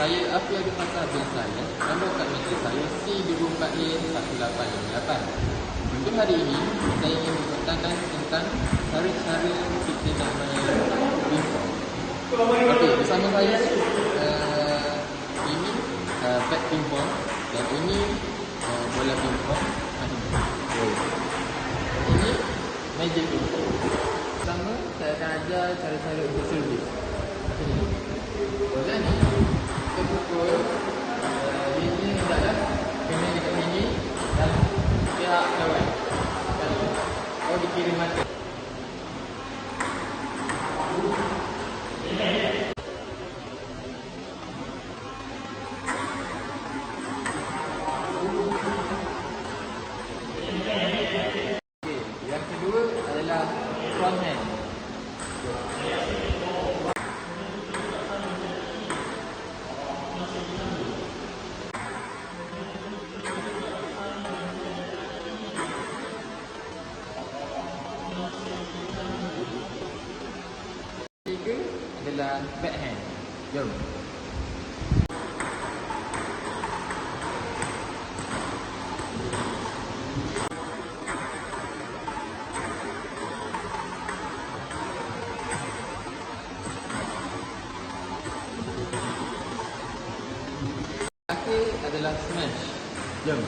saya apa yang dipasal bil saya, nombor kad meter saya C24A1858. Untuk hari ini, saya ingin menceritakan tentang cara-cara kita nak main pingpong. Okey, bersama saya ini bat pingpong dan ini bola pingpong. Ini meja pingpong. Pertama, saya akan ajar cara-cara untuk servis. Bola ni kita pukul ini hendaklah kena dekat sini dan pihak lawan. Kalau dikirim mata. Yang kedua adalah front hand. Ketiga adalah backhand. Jom. Akhir adalah smash. Jom.